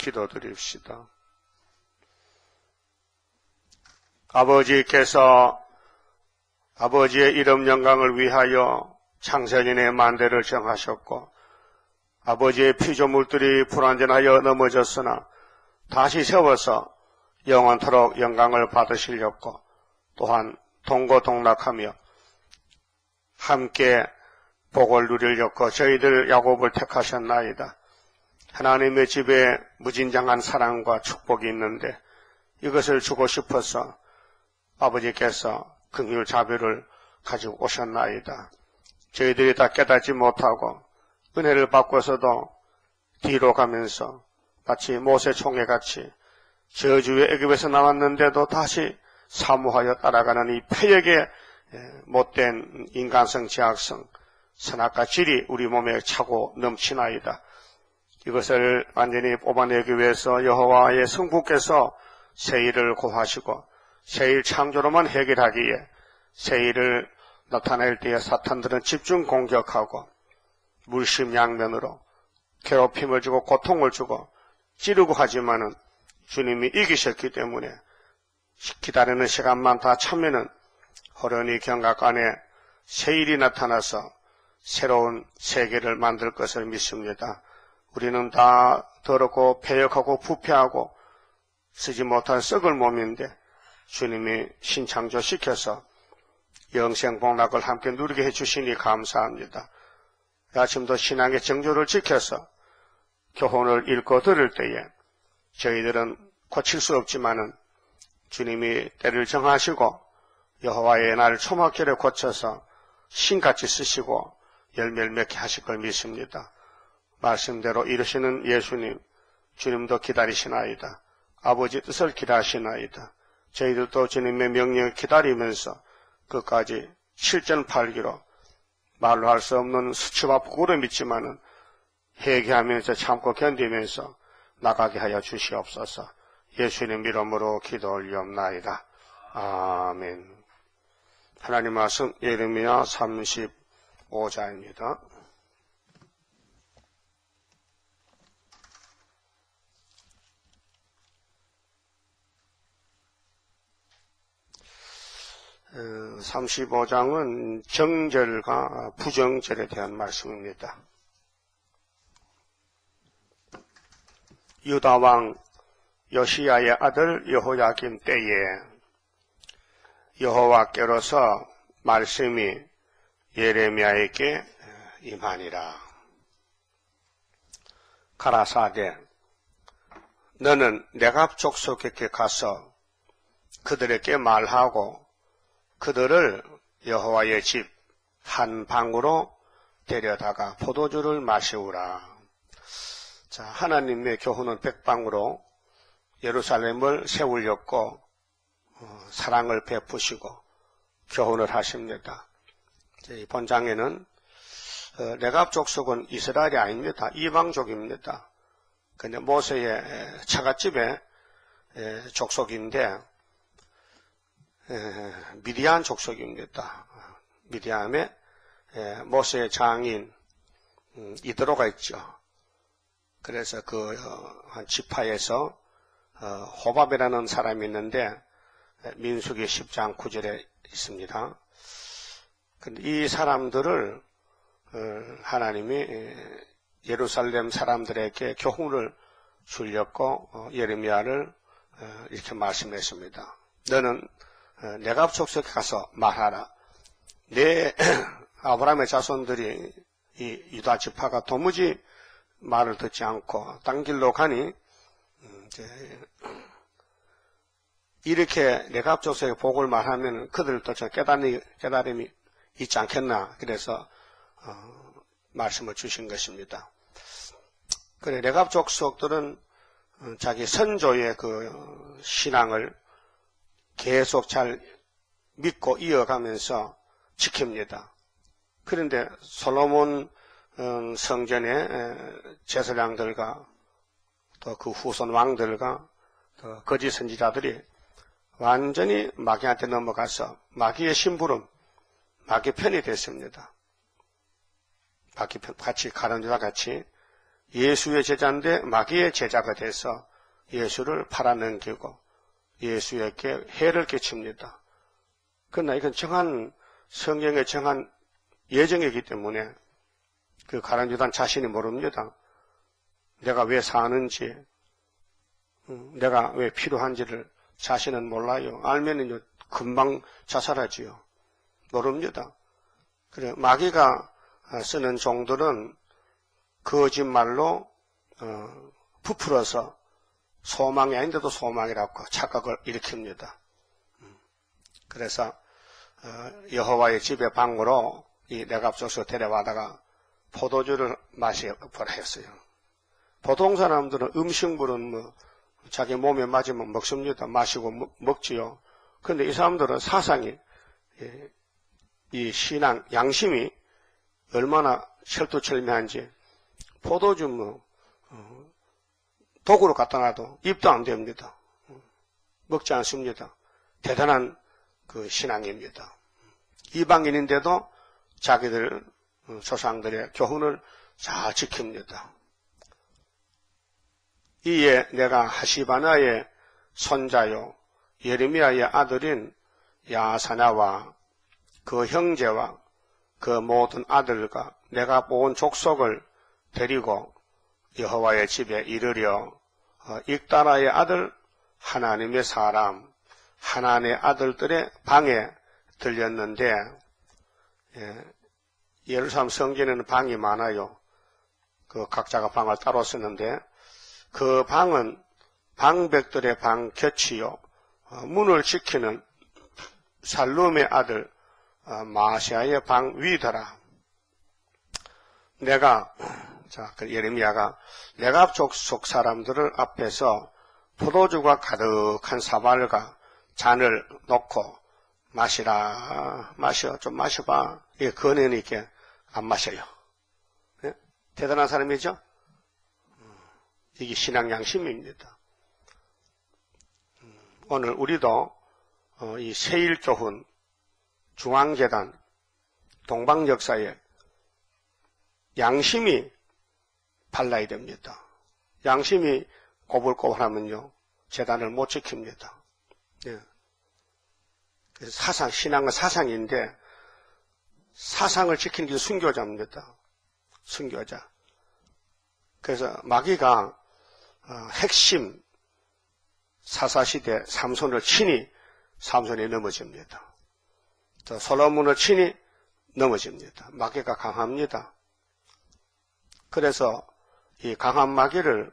기도드립시다. 아버지께서 아버지의 이름 영광을 위하여 창세전에 만대를 정하셨고 아버지의 피조물들이 불완전하여 넘어졌으나 다시 세워서 영원토록 영광을 받으시려고 또한 동고동락하며 함께 복을 누리려고 저희들 야곱을 택하셨나이다. 하나님의 집에 무진장한 사랑과 축복이 있는데 이것을 주고 싶어서 아버지께서 긍휼 자비를 가지고 오셨나이다. 저희들이 다 깨닫지 못하고 은혜를 받고서도 뒤로 가면서 마치 모세 총회같이 저주의 애굽에서 나왔는데도 다시 사모하여 따라가는 이 패역의 못된 인간성, 제약성, 선악과 질이 우리 몸에 차고 넘치나이다. 이것을 완전히 뽑아내기 위해서 여호와의 성부께서 새 일을 고하시고 새 일 창조로만 해결하기에 새 일을 나타낼 때에 사탄들은 집중 공격하고 물심양면으로 괴롭힘을 주고 고통을 주고 찌르고 하지만은 주님이 이기셨기 때문에 기다리는 시간만 다 차면은 호련히 경각 안에 새 일이 나타나서 새로운 세계를 만들 것을 믿습니다. 우리는 다 더럽고 패역하고 부패하고 쓰지 못한 썩을 몸인데 주님이 신창조시켜서 영생복락을 함께 누리게 해주시니 감사합니다. 아침도 신앙의 정조를 지켜서 교훈을 읽고 들을 때에 저희들은 고칠 수 없지만은 주님이 때를 정하시고 여호와의 날 초막절에 고쳐서 신같이 쓰시고 열매를 맺게 하실 걸 믿습니다. 말씀대로 이루시는 예수님, 주님도 기다리시나이다. 아버지 뜻을 기다리시나이다. 저희들도 주님의 명령을 기다리면서 끝까지 실전팔기로 말로 할 수 없는 수치와 부끄러움이 있지만은 회개하면서 참고 견디면서 나가게 하여 주시옵소서. 예수님 이름으로 기도 올리옵나이다. 아멘. 하나님 말씀 예레미야 35장입니다. 어, 35장은 정절과 부정절에 대한 말씀입니다. 유다왕 요시야의 아들 여호야김 때에 여호와께로서 말씀이 예레미야에게 임하니라. 가라사대 너는 네갑 족속에게 가서 그들에게 말하고 그들을 여호와의 집 한 방으로 데려다가 포도주를 마시우라. 자, 하나님의 교훈은 백방으로 예루살렘을 세우려고 사랑을 베푸시고 교훈을 하십니다. 이 본장에는 레갑 족속은 이스라엘이 아닙니다. 이방족입니다. 근데 모세의 처갓집의 족속인데 미디안 족속입니다. 미디안에 모세의 장인 이드로가 있죠. 그래서 그 한 지파에서 호밥이라는 사람이 있는데 민수기 10장 9절에 있습니다. 근데 이 사람들을 하나님이 예루살렘 사람들에게 교훈을 주려고 예레미야를 이렇게 말씀했습니다. 너는 네갑 족속에 가서 말하라. 내 아브라함의 자손들이 이 유다 지파가 도무지 말을 듣지 않고 딴 길로 가니 이렇게 네갑 족속의 복을 말하면 그들도 저 깨달음이 있지 않겠나. 그래서 말씀을 주신 것입니다. 그래 네갑 족속들은 자기 선조의 그 신앙을 계속 잘 믿고 이어가면서 지킵니다. 그런데 솔로몬 성전의 제사장들과 또 그 후손 왕들과 또 거짓 선지자들이 완전히 마귀한테 넘어가서 마귀의 심부름, 마귀 편이 됐습니다. 마귀 편, 같이 가론유다 같이 예수의 제자인데 마귀의 제자가 돼서 예수를 팔아넘기고 예수에게 해를 끼칩니다. 그러나 이건 정한 성경의 정한 예정이기 때문에 그 가룟 유다 자신이 모릅니다. 내가 왜 사는지, 내가 왜 필요한지를 자신은 몰라요. 알면은 금방 자살하지요. 모릅니다. 그래 마귀가 쓰는 종들은 거짓말로 부풀어서 소망이 아닌데도 소망이라고 착각을 일으킵니다. 그래서 여호와의 집의 방으로 이 내갑족서 데려와다가 포도주를 마시보라 했어요. 보통 사람들은 음식물은 자기 몸에 맞으면 먹습니다. 마시고 먹지요. 그런데 이 사람들은 사상이, 이 신앙, 양심이 얼마나 철두철미한지 포도주 독으로 갖다 놔도 입도 안 됩니다. 먹지 않습니다. 대단한 그 신앙입니다. 이방인인데도 자기들 조상들의 교훈을 잘 지킵니다. 이에 내가 하시바나의 손자요 예레미야의 아들인 야사냐와 그 형제와 그 모든 아들과 내가 모은 족속을 데리고 여호와의 집에 이르려 익다라의 아들 하나님의 사람 하나님의 아들들의 방에 들렸는데, 예루살렘 성전에는 방이 많아요. 그 각자가 방을 따로 쓰는데 그 방은 방백들의 방 곁이요 문을 지키는 살룸의 아들 마시아의 방 위더라. 내가 그 예레미야가 내가 족속 사람들을 앞에서 포도주가 가득한 사발과 잔을 놓고 마시라, 마셔, 좀 마셔봐. 이게 권해니까 안 마셔요. 네? 대단한 사람이죠? 이게 신앙 양심입니다. 오늘 우리도 이 세일교훈, 중앙재단, 동방역사에 양심이 발라야 됩니다. 양심이 꼬불꼬불하면요, 재단을 못 지킵니다. 예. 그래서 사상, 신앙은 사상인데, 사상을 지키는 게 순교자입니다. 순교자. 그래서 마귀가 핵심 사사시대 삼손을 치니 삼손이 넘어집니다. 또 솔로몬을 치니 넘어집니다. 마귀가 강합니다. 그래서 이 강한 마귀를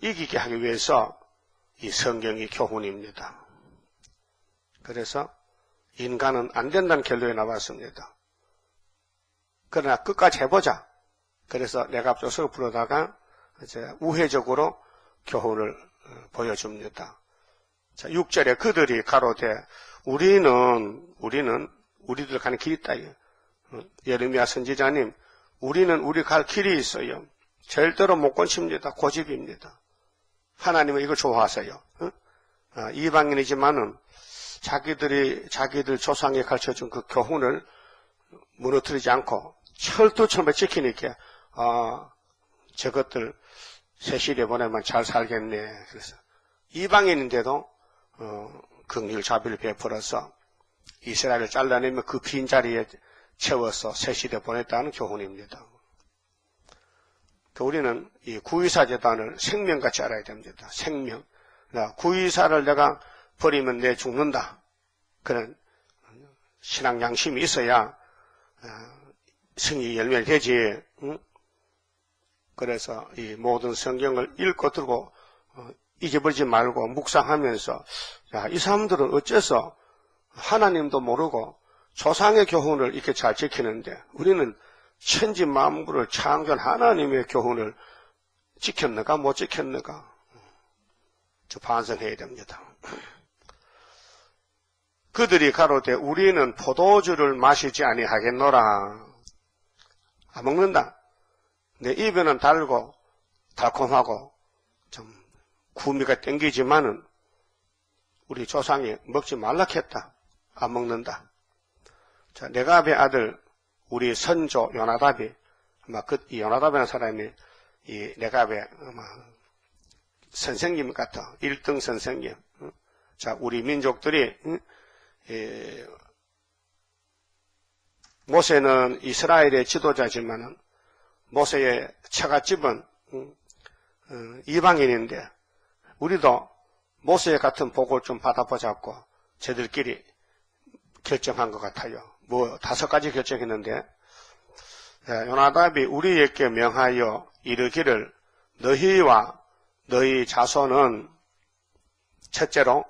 이기게 하기 위해서 이 성경이 교훈입니다. 그래서 인간은 안 된다는 결론이 나왔습니다. 그러나 끝까지 해보자. 그래서 내갑족서를 부르다가 이제 우회적으로 교훈을 보여줍니다. 자, 6절에 그들이 가로되 우리들 가는 길이 있다. 예레미야 선지자님, 우리는 우리 갈 길이 있어요. 절대로 못 건칩니다. 고집입니다. 하나님은 이걸 좋아하세요. 이방인이지만은 자기들 조상이 가르쳐준 그 교훈을 무너뜨리지 않고 철두철미 지키니까 저것들 세실에 보내면 잘 살겠네. 그래서 이방인인데도 긍휼 자비를 베풀어서 이스라엘을 잘라내면 그 빈자리에 채워서 세실에 보냈다는 교훈입니다. 우리는 이 구의사 재단을 생명같이 알아야 됩니다. 생명. 구의사를 내가 버리면 내 죽는다. 그런 신앙 양심이 있어야 승리 열매를 되지. 응? 그래서 이 모든 성경을 읽고 들고 잊어버리지 말고 묵상하면서 이 사람들은 어째서 하나님도 모르고 조상의 교훈을 이렇게 잘 지키는데 우리는 천지 만물을 창조한 하나님의 교훈을 지켰는가 못 지켰는가 저 반성해야 됩니다. 그들이 가로되 우리는 포도주를 마시지 아니하겠노라. 안 먹는다. 내 입에는 달고 달콤하고 좀 구미가 땡기지만은 우리 조상이 먹지 말라 했다. 안 먹는다. 자, 레갑의 아들 우리 선조 요나답이 아마 이 요나답이라는 사람이 내가 왜 선생님 같아 1등 선생님. 자, 우리 민족들이 모세는 이스라엘의 지도자지만은 모세의 처갓집은 이방인인데 우리도 모세 같은 복을 좀 받아보자고 저들끼리 결정한 것 같아요. 뭐 5가지 결정했는데 요나답이 우리에게 명하여 이르기를 너희와 너희 자손은 첫째로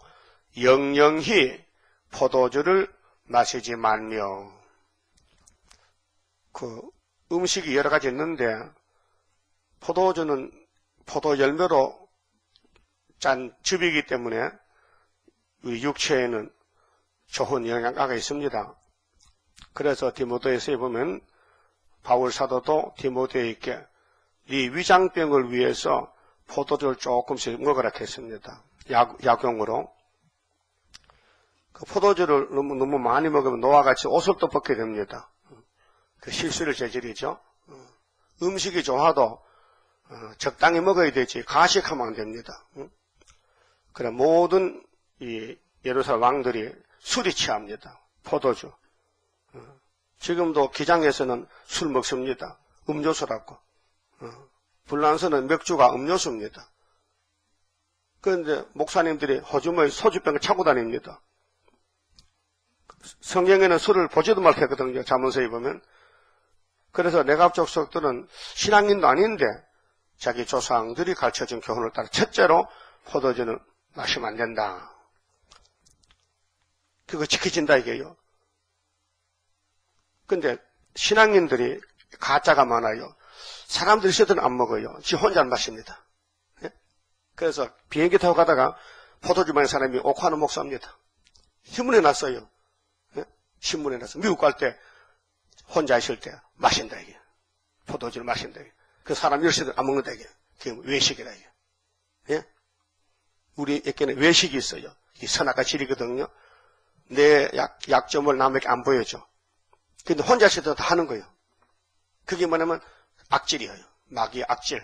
영영히 포도주를 마시지 말며 그 음식이 여러 가지 있는데 포도주는 포도 열매로 짠 즙이기 때문에 우리 육체에는 좋은 영양가가 있습니다. 그래서 디모데후서에 보면 바울 사도도 디모데에게 네 위장병을 위해서 포도주를 조금씩 먹으라 했습니다. 약용으로. 그 포도주를 너무 많이 먹으면 노와 같이 옷을 또 벗게 됩니다. 그 실수를 저지르죠. 음식이 좋아도 적당히 먹어야 되지 가식하면 안 됩니다. 그래 모든 이 예루살렘 왕들이 술이 취합니다. 포도주. 지금도 기장에서는 술 먹습니다. 음료수라고. 불란서는 맥주가 음료수입니다. 그런데 목사님들이 호주머니 소주병을 차고 다닙니다. 성경에는 술을 보지도 말고 했거든요. 잠언서에 보면. 그래서 내갑 족속들은 신앙인도 아닌데 자기 조상들이 가르쳐준 교훈을 따라 첫째로 포도주는 마시면 안 된다. 그거 지켜진다 이게요. 근데 신앙인들이 가짜가 많아요. 사람들이 있어도 안 먹어요. 지 혼자 안 마십니다. 예? 그래서 비행기 타고 가다가 포도주 마는 사람이 옥화는 목사입니다. 신문에 났어요. 예? 신문에 났어. 미국 갈 때 혼자 있을 때 마신다 이게. 포도주를 마신다 이게. 그 사람 열시도 안 먹는다 이게. 그게 외식이라 이게. 예? 우리에게는 외식이 있어요. 이 선악과 질이거든요. 내 약점을 남에게 안 보여줘. 근데 혼자 있을 때 다 하는 거예요. 그게 뭐냐면 악질이에요. 마귀의 악질.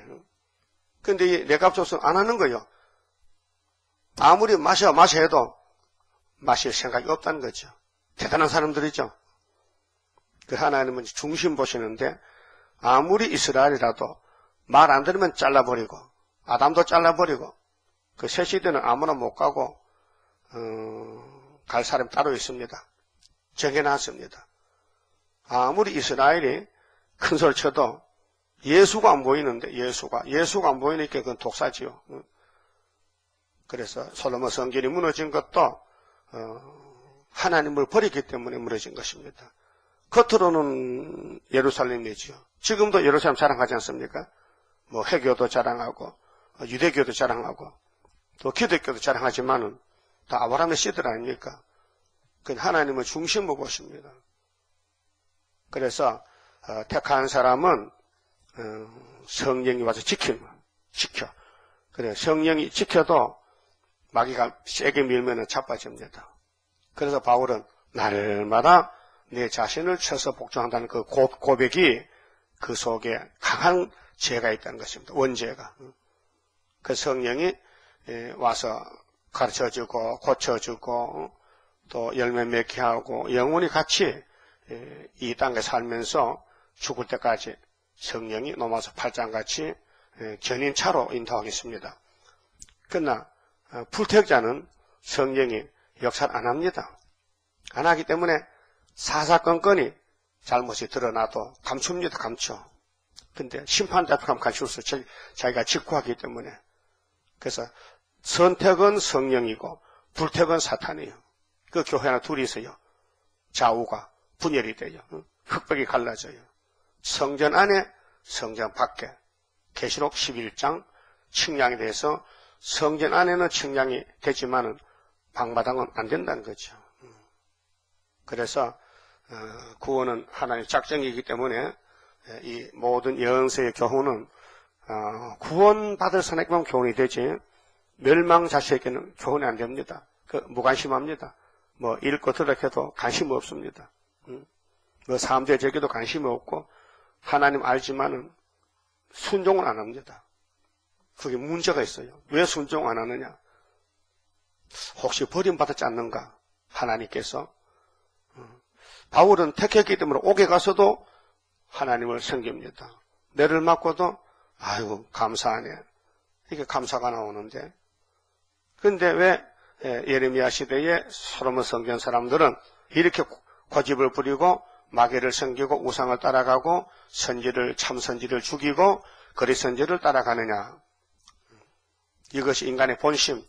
근데 이 내갑족은 안 하는 거예요. 아무리 마셔 해도 마실 생각이 없다는 거죠. 대단한 사람들이죠. 그 하나님은 중심 보시는데 아무리 이스라엘이라도 말 안 들으면 잘라버리고 아담도 잘라버리고 그 새 시대는 아무나 못 가고 갈 사람 따로 있습니다. 정해놨습니다. 아무리 이스라엘이 큰 소리 쳐도 예수가 안 보이는데 예수가 안 보이니까 그건 독사지요. 그래서 솔로몬 성전이 무너진 것도 하나님을 버리기 때문에 무너진 것입니다. 겉으로는 예루살렘이지요. 지금도 예루살렘 자랑하지 않습니까? 뭐 해교도 자랑하고 유대교도 자랑하고 또 기독교도 자랑하지만은 다 아브라함의 씨들 아닙니까? 그 하나님을 중심으로 보십니다. 그래서 택한 사람은 성령이 와서 지켜. 그래 성령이 지켜도 마귀가 세게 밀면은 자빠집니다. 그래서 바울은 날마다 내 자신을 쳐서 복종한다는 그 고백이 그 속에 강한 죄가 있다는 것입니다. 원죄가. 그 성령이 와서 가르쳐주고 고쳐주고 또 열매 맺게 하고 영원히 같이 이 땅에 살면서 죽을 때까지 성령이 로마서 8장같이 견인차로 인도하겠습니다. 그러나 불택자는 성령이 역사를 안 합니다. 안 하기 때문에 사사건건이 잘못이 드러나도 감춥니다. 감춰. 근데 심판 앞에 감출 수 없어요. 자기가 직구하기 때문에. 그래서 선택은 성령이고 불택은 사탄이에요. 그 교회 하나 둘이 있어요. 좌우가 분열이 돼요. 흑백이 갈라져요. 성전 안에 성전 밖에 계시록 11장 측량에 대해서 성전 안에는 측량이 되지만은 방마당은 안 된다는 거죠. 그래서 구원은 하나님의 작정이기 때문에 이 모든 영세의 교훈은 구원받을 사람에게만 교훈이 되지 멸망자식에게는 교훈이 안 됩니다. 무관심합니다. 뭐 읽고 들어도 관심 없습니다. 뭐 사람들의 제기도 관심이 없고 하나님 알지만은 순종을 안 합니다. 그게 문제가 있어요. 왜 순종 안 하느냐? 혹시 버림받았지 않는가? 하나님께서. 바울은 택했기 때문에 옥에 가서도 하나님을 섬깁니다. 내를 맞고도 아이고 감사하네. 이게 감사가 나오는데. 그런데 왜 예레미야 시대에 솔로몬 성전 사람들은 이렇게 고집을 부리고 마귀를 섬기고 우상을 따라가고 참선지를 죽이고 거리선지를 따라가느냐? 이것이 인간의 본심,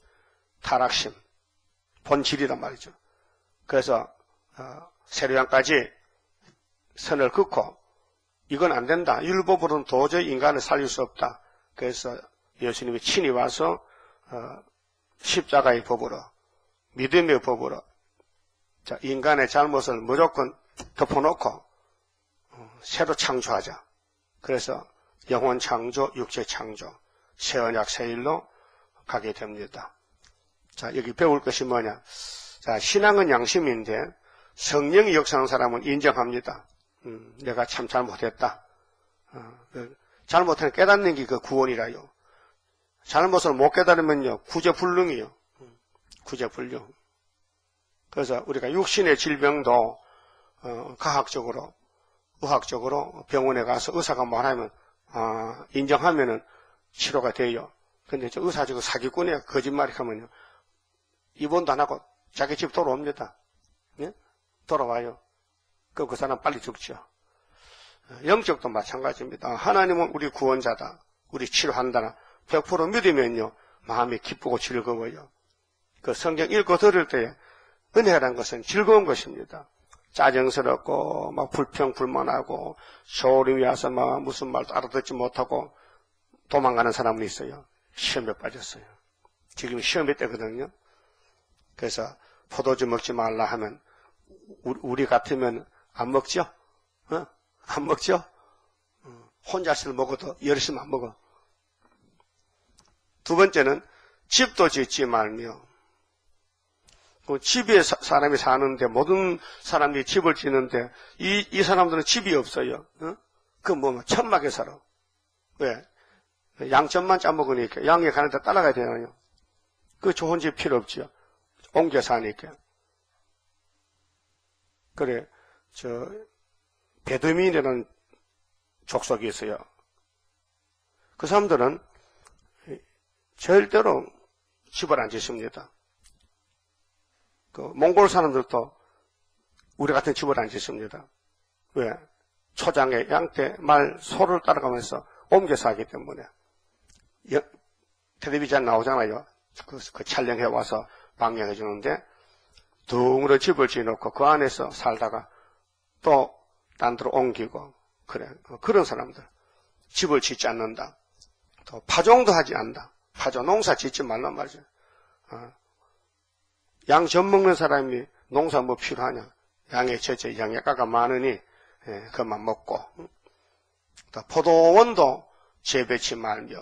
타락심, 본질이란 말이죠. 그래서 세례요한까지 선을 긋고 이건 안 된다. 율법으로는 도저히 인간을 살릴 수 없다. 그래서 예수님이 친히 와서 십자가의 법으로, 믿음의 법으로 인간의 잘못을 무조건 덮어놓고 새로 창조하자. 그래서 영혼 창조, 육체 창조, 새 언약 새 일로 가게 됩니다. 자, 여기 배울 것이 뭐냐? 자, 신앙은 양심인데 성령이 역사하는 사람은 인정합니다. 내가 참 잘못했다. 잘못을 깨닫는 게 그 구원이라요. 잘못을 못 깨달으면요, 구제불능이요. 구제불능. 그래서 우리가 육신의 질병도 과학적으로, 의학적으로 병원에 가서 의사가 말하면 인정하면은 치료가 돼요. 근데 저 의사 저거 사기꾼이야. 거짓말이 하면요, 입원도 안 하고 자기 집 돌아옵니다. 예? 돌아와요. 그럼 그 사람 빨리 죽죠. 영적도 마찬가지입니다. 하나님은 우리 구원자다. 우리 치료한다. 100% 믿으면요, 마음이 기쁘고 즐거워요. 그 성경 읽고 들을 때에 은혜라는 것은 즐거운 것입니다. 짜증스럽고 막 불평불만하고 소름이 와서 막 무슨 말도 알아듣지 못하고 도망가는 사람은 있어요. 시험에 빠졌어요. 지금 시험의 때거든요. 그래서 포도주 먹지 말라 하면 우리 같으면 안 먹죠? 안 먹죠? 혼자서 먹어도 여럿이면 안 먹어. 두 번째는 집도 짓지 말며. 집에 사람이 사는데 모든 사람이 집을 짓는데 이 사람들은 집이 없어요. 천막에 살아. 왜? 양천만 짜먹으니까 양에 가는 데 따라가야 되나요? 그 좋은 집 필요 없지요. 옮겨 사니까. 그래, 베두민이라는 족속이 있어요. 그 사람들은 절대로 집을 안 짓습니다. 그 몽골 사람들도 우리 같은 집을 안 짓습니다. 왜? 초장에 양떼, 말, 소를 따라가면서 옮겨 사기 때문에. 텔레비전 나오잖아요. 그 촬영해 와서 방영해 주는데 둥으로 집을 지어놓고 그 안에서 살다가 또 딴 데로 옮기고 그래. 그런 사람들. 집을 짓지 않는다. 또 파종도 하지 않는다. 파종 농사 짓지 말란 말이죠. 양 젖 먹는 사람이 농사 뭐 필요하냐. 양의 젖에 영양가가 많으니 그만 먹고. 또 포도원도 재배치 말며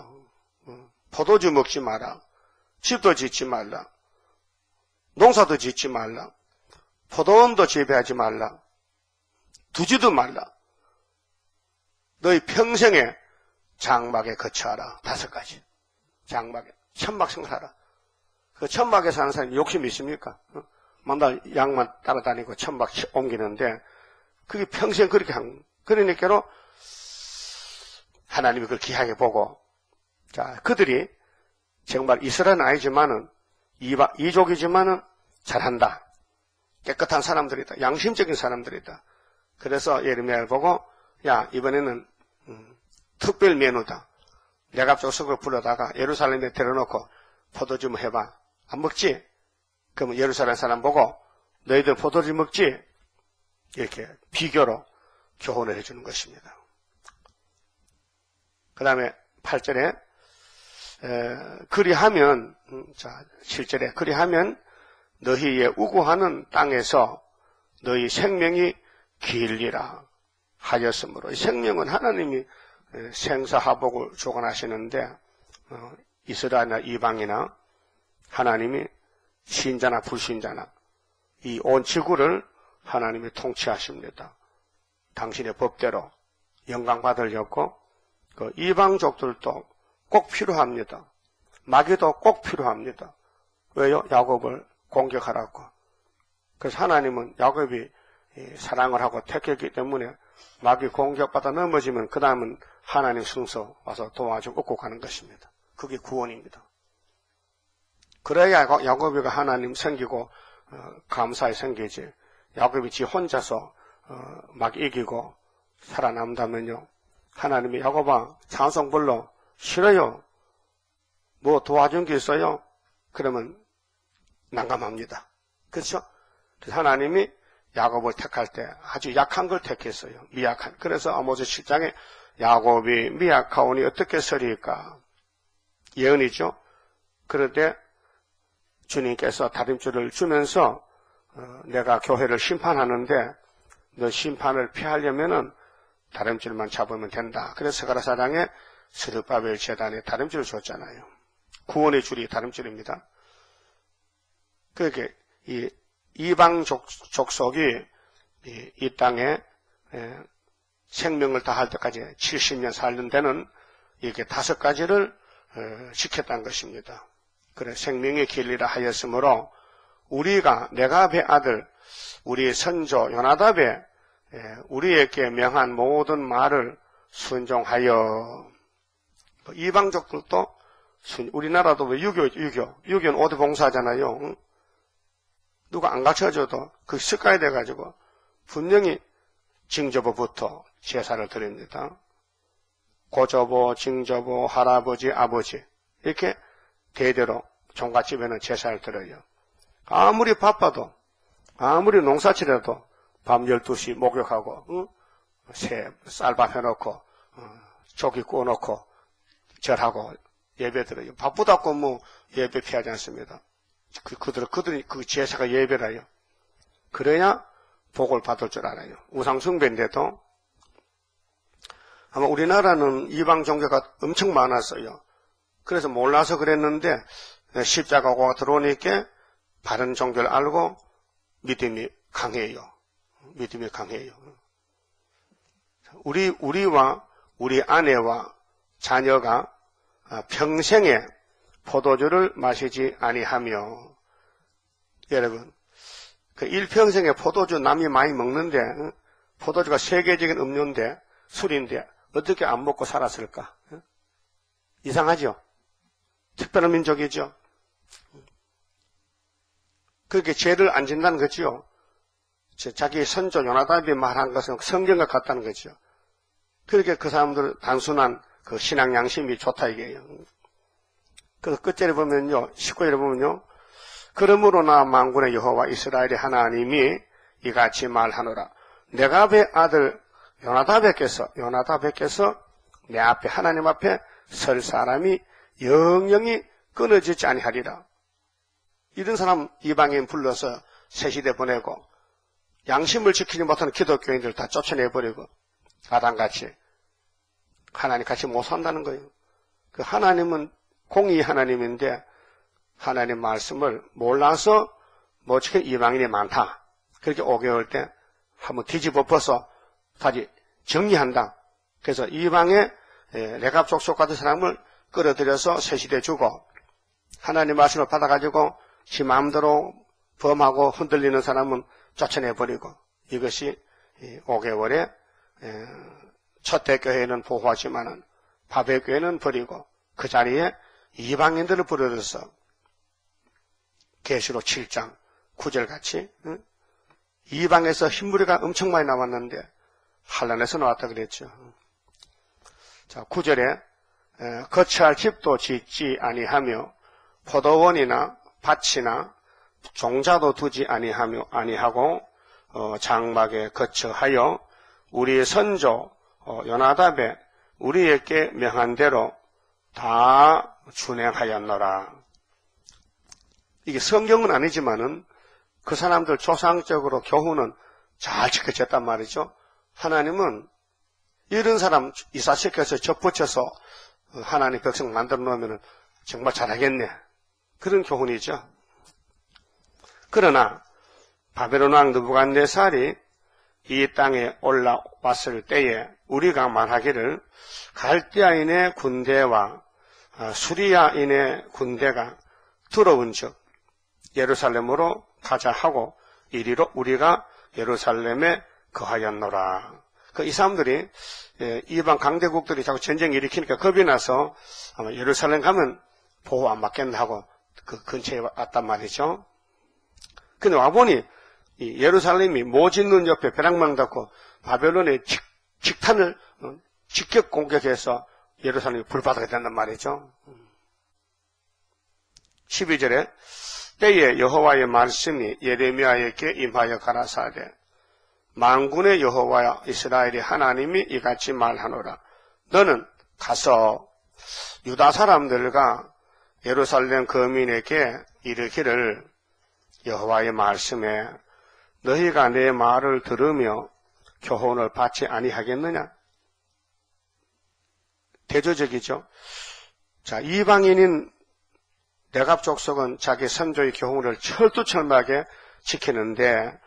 포도주 먹지 마라. 집도 짓지 말라. 농사도 짓지 말라. 포도원도 재배하지 말라. 두지도 말라. 너희 평생에 장막에 거처하라. 5가지. 장막에. 천막 생활하라. 그 천막에 사는 사람이 욕심이 있습니까? 맨날 양만 따라다니고 천막 옮기는데 그게 평생 그렇게 한, 그러니까로 하나님이 그걸 귀하게 보고, 자, 그들이 정말 이스라엘은 아니지만은 이족이지만은 잘한다. 깨끗한 사람들이다. 양심적인 사람들이다. 그래서 예레미야를 보고, 야, 이번에는 특별 메뉴다. 내가 조석을 불러다가 예루살렘에 데려놓고 포도주 좀 해봐. 안 먹지? 그러면 예루살렘 사람 보고 너희들 포도주 먹지? 이렇게 비교로 교훈을 해주는 것입니다. 그 다음에 8절에 그리하면, 자, 7절에 그리하면 너희의 우고하는 땅에서 너희 생명이 길리라 하였으므로, 이 생명은 하나님이 생사화복을 주관하시는데 이스라엘이나 이방이나 하나님이 신자나 불신자나 이 온 지구를 하나님이 통치하십니다. 당신의 법대로 영광 받으려고 그 이방족들도 꼭 필요합니다. 마귀도 꼭 필요합니다. 왜요? 야곱을 공격하라고. 그래서 하나님은 야곱이 사랑을 하고 택했기 때문에 마귀 공격받아 넘어지면 그 다음은 하나님 순서 와서 도와주고 얻고 가는 것입니다. 그게 구원입니다. 그래야 야곱이가 하나님 섬기고 감사히 섬기지. 야곱이 지 혼자서 막 이기고 살아남다면요. 하나님이 야곱아 찬송 불러 싫어요. 뭐 도와준 게 있어요? 그러면 난감합니다. 그렇죠? 그래서 하나님이 야곱을 택할 때 아주 약한 걸 택했어요. 미약한. 그래서 아모스 7장에 야곱이 미약하오니 어떻게 서리일까? 예언이죠. 그럴 때 주님께서 다림줄을 주면서 내가 교회를 심판하는데 너 심판을 피하려면은 다림줄만 잡으면 된다. 그래서 스가랴사장에 스룹바벨 제단에 다림줄을 줬잖아요. 구원의 줄이 다림줄입니다. 그렇게 이 이방 족속이 이 땅에 생명을 다할 때까지 70년 살는 데는 이렇게 5가지를 지켰다는 것입니다. 그래 생명의 길이라 하였으므로 우리가 네갑의 아들 우리 선조 요나답의 우리에게 명한 모든 말을 순종하여 이방족들도 우리나라도 왜 유교는 5대 봉사하잖아요. 누가 안 가르쳐줘도 그 습관이 돼가지고 분명히 징저보부터 제사를 드립니다. 고조보, 징저보, 할아버지, 아버지 이렇게 대대로 종갓집에는 제사를 드려요. 아무리 바빠도 아무리 농사치려도 밤 12시 목욕하고 쌀밥 해놓고 조기 구워놓고 절하고 예배 드려요. 바쁘다고 뭐 예배 피하지 않습니다. 그들이 그 제사가 예배라요. 그래야 복을 받을 줄 알아요. 우상숭배인데도 아마 우리나라는 이방 종교가 엄청 많았어요. 그래서 몰라서 그랬는데 십자가가 들어오니까 바른 종교를 알고 믿음이 강해요. 믿음이 강해요. 우리와 우리 아내와 자녀가 평생에 포도주를 마시지 아니하며 여러분 그 일평생에 포도주 남이 많이 먹는데 포도주가 세계적인 음료인데 술인데 어떻게 안 먹고 살았을까? 이상하죠? 특별한 민족이죠? 그렇게 죄를 안 진다는 거죠. 자기 선조 요나답이 말한 것은 성경과 같다는 거죠. 그렇게 그 사람들 단순한 그 신앙 양심이 좋다 이게요. 그 끝절에 보면요, 19절에 보면요, 그러므로 나 만군의 여호와 이스라엘의 하나님이 이같이 말하노라. 네갑의 아들 요나답에게서 내 앞에 하나님 앞에 설 사람이 영영이 끊어지지 아니하리라. 이런 사람 이방인 불러서 새시대 보내고 양심을 지키지 못하는 기독교인들 다 쫓아내버리고 아담같이 하나님 같이 못 산다는 거예요. 그 하나님은 공의 하나님인데 하나님 말씀을 몰라서 못 지킨 이방인이 많다. 그렇게 5개월 때 한번 뒤집어버서 다시 정리한다. 그래서 이방의 레갑 족속 같은 사람을 끌어들여서 새시대 주고 하나님 말씀을 받아가지고 지 마음대로 범하고 흔들리는 사람은 쫓아내버리고 이것이 5개월에 첫 대교회는 보호하지만은 바벨교회는 버리고 그 자리에 이방인들을 불러들여서 계시록 7장 9절 같이 이방에서 흰무리가 엄청 많이 나왔는데 한란에서 나왔다 그랬죠. 자 9절에 거처할 집도 짓지 아니하며 포도원이나 밭이나 종자도 두지 아니하고 장막에 거처하여 우리 선조 요나답의 우리에게 명한 대로 다 준행하였노라. 이게 성경은 아니지만은 그 사람들 조상적으로 교훈은 잘 지켜졌단 말이죠. 하나님은 이런 사람 이사시켜서 접붙여서 하나님 백성 만들어 놓으면 정말 잘하겠네. 그런 교훈이죠. 그러나 바벨론 왕 느부갓네살이 이 땅에 올라왔을 때에 우리가 말하기를 갈대아인의 군대와 수리아인의 군대가 들어온 즉 예루살렘으로 가자 하고 이리로 우리가 예루살렘에 거하였노라. 이 사람들이 이방 강대국들이 자꾸 전쟁 일으키니까 겁이 나서 아마 예루살렘 가면 보호 안 받겠나 하고 그 근처에 왔단 말이죠. 근데 와보니 이 예루살렘이 못 짓는 옆에 벼락망 닫고 바벨론의 직탄을 직격 공격해서 예루살렘이 불바다가 된단 말이죠. 12절에 때에 여호와의 말씀이 예레미야에게 임하여 가라사대 만군의 여호와 이스라엘의 하나님이 이같이 말하노라. 너는 가서 유다 사람들과 예루살렘 거민에게 이르기를 여호와의 말씀에 너희가 내 말을 들으며 교훈을 받지 아니하겠느냐? 대조적이죠. 자, 이방인인 레갑 족속은 자기 선조의 교훈을 철두철미하게 지키는데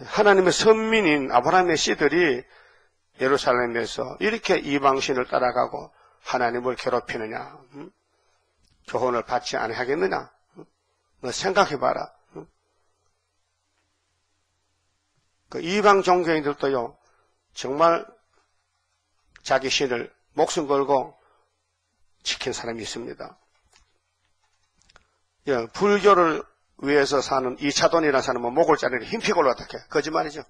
하나님의 선민인 아브라함의 씨들이 예루살렘에서 이렇게 이방신을 따라가고 하나님을 괴롭히느냐? 교훈을 받지 아니하겠느냐? 너 생각해봐라. 그 이방 종교인들도요, 정말 자기 신을 목숨 걸고 지킨 사람이 있습니다. 예, 불교를 위해서 사는 이차돈이라는 사람은 목을 자르니 힘피고 어떻게 거짓말이죠.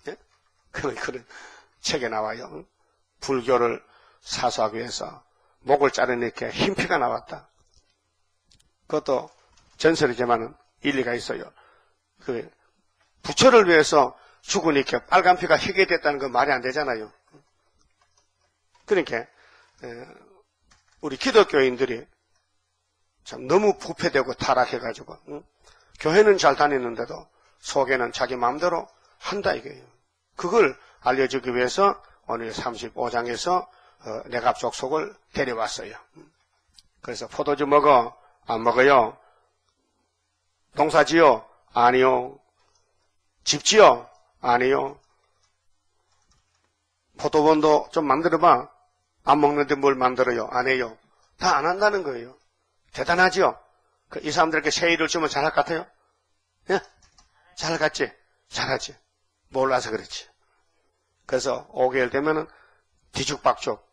예? 그런 책에 나와요. 불교를 사수하기 위해서 목을 자르니까 힘피가 나왔다. 그것도 전설이지만 일리가 있어요. 그 부처를 위해서 죽으니까 빨간 피가 희게 됐다는 건 말이 안 되잖아요. 그러니까 우리 기독교인들이 참 너무 부패되고 타락해가지고 교회는 잘 다니는데도 속에는 자기 마음대로 한다 이거예요. 그걸 알려주기 위해서 오늘 35장에서 레갑 족속을 데려왔어요. 그래서 포도주 먹어? 안 먹어요? 농사 지어? 아니요. 집 지어? 아니요. 포도원도 좀 만들어봐? 안 먹는데 뭘 만들어요? 안 해요. 다 안 한다는 거예요. 대단하죠? 이 사람들에게 세일을 주면 잘할 것 같아요? 예? 잘하겠지? 잘하지. 몰라서 그렇지. 그래서 5개월 되면은 뒤죽박죽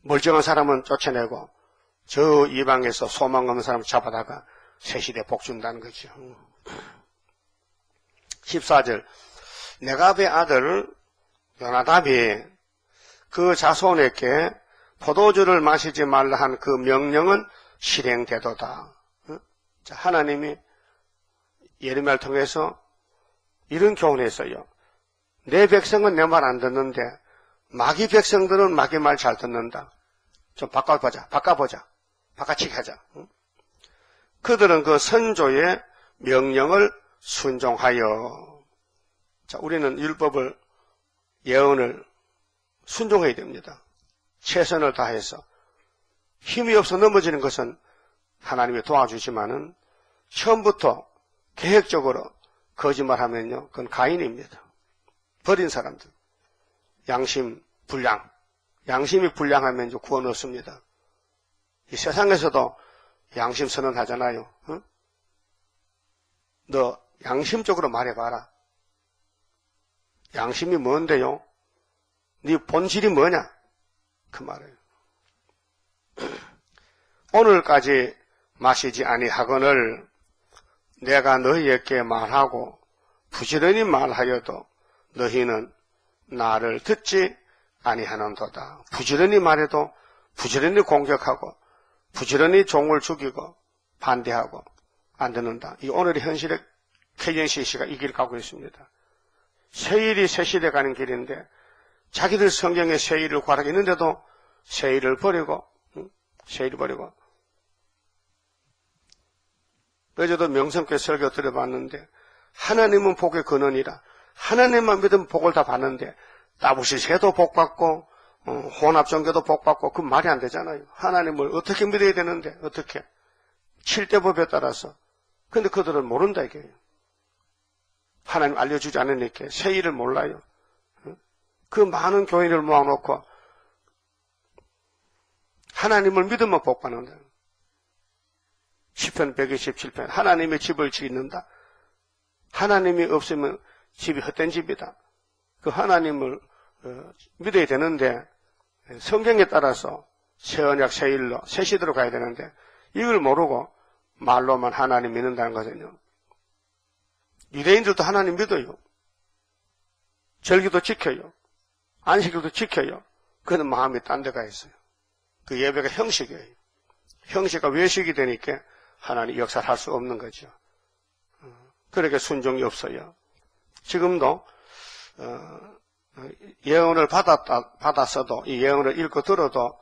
멀쩡한 사람은 쫓아내고 저 이방에서 소망 없는 사람을 잡아다가 새시대 복 준다는 거죠. 14절 네갑의 아들 요나답이 그 자손에게 포도주를 마시지 말라 한 그 명령은 실행되도다. 자, 하나님이 예레미야를 통해서 이런 교훈을 했어요. 내 백성은 내 말 안 듣는데 마귀 백성들은 마귀 말 잘 듣는다. 좀 바꿔보자. 바꿔치기 하자. 그들은 그 선조의 명령을 순종하여. 자, 우리는 율법을, 예언을 순종해야 됩니다. 최선을 다해서. 힘이 없어 넘어지는 것은 하나님이 도와주지만은 처음부터 계획적으로 거짓말하면요, 그건 가인입니다. 버린 사람들. 양심 불량. 양심이 불량하면 구원 없습니다. 이 세상에서도 양심 선언하잖아요. 응? 너 양심적으로 말해봐라. 양심이 뭔데요? 네 본질이 뭐냐? 그 말이에요. 오늘까지 마시지 아니하거늘 내가 너희에게 말하고 부지런히 말하여도 너희는 나를 듣지 아니하는도다. 부지런히 말해도 부지런히 공격하고 부지런히 종을 죽이고 반대하고 안 듣는다. 이 오늘의 현실의 KNCC가 이 길 가고 있습니다. 세일이 새시대 가는 길인데 자기들 성경에 세일을 구하라고 있는데도 세일을 버리고 어제도 명성교회 설교 들어봤는데 하나님은 복의 근원이라 하나님만 믿으면 복을 다 받는데 따부시새도 복받고 혼합종교도 복받고 그 말이 안 되잖아요. 하나님을 어떻게 믿어야 되는데 어떻게 7대 법에 따라서. 근데 그들은 모른다 이게요. 하나님 알려주지 않으니까 새 일을 몰라요. 그 많은 교인을 모아놓고 하나님을 믿으면 복받는다. 시편 127편 하나님의 집을 짓는다. 하나님이 없으면 집이 헛된 집이다. 그 하나님을 믿어야 되는데 성경에 따라서 새 언약 새 일로 새 시대로 가야 되는데 이걸 모르고 말로만 하나님 믿는다는 것은요. 유대인들도 하나님 믿어요. 절기도 지켜요. 안식일도 지켜요. 그는 마음이 딴 데가 있어요. 그 예배가 형식이에요. 형식과 외식이 되니까 하나님 역사를 할 수 없는 거죠. 그렇게 순종이 없어요. 지금도 예언을 받았어도 이 예언을 읽고 들어도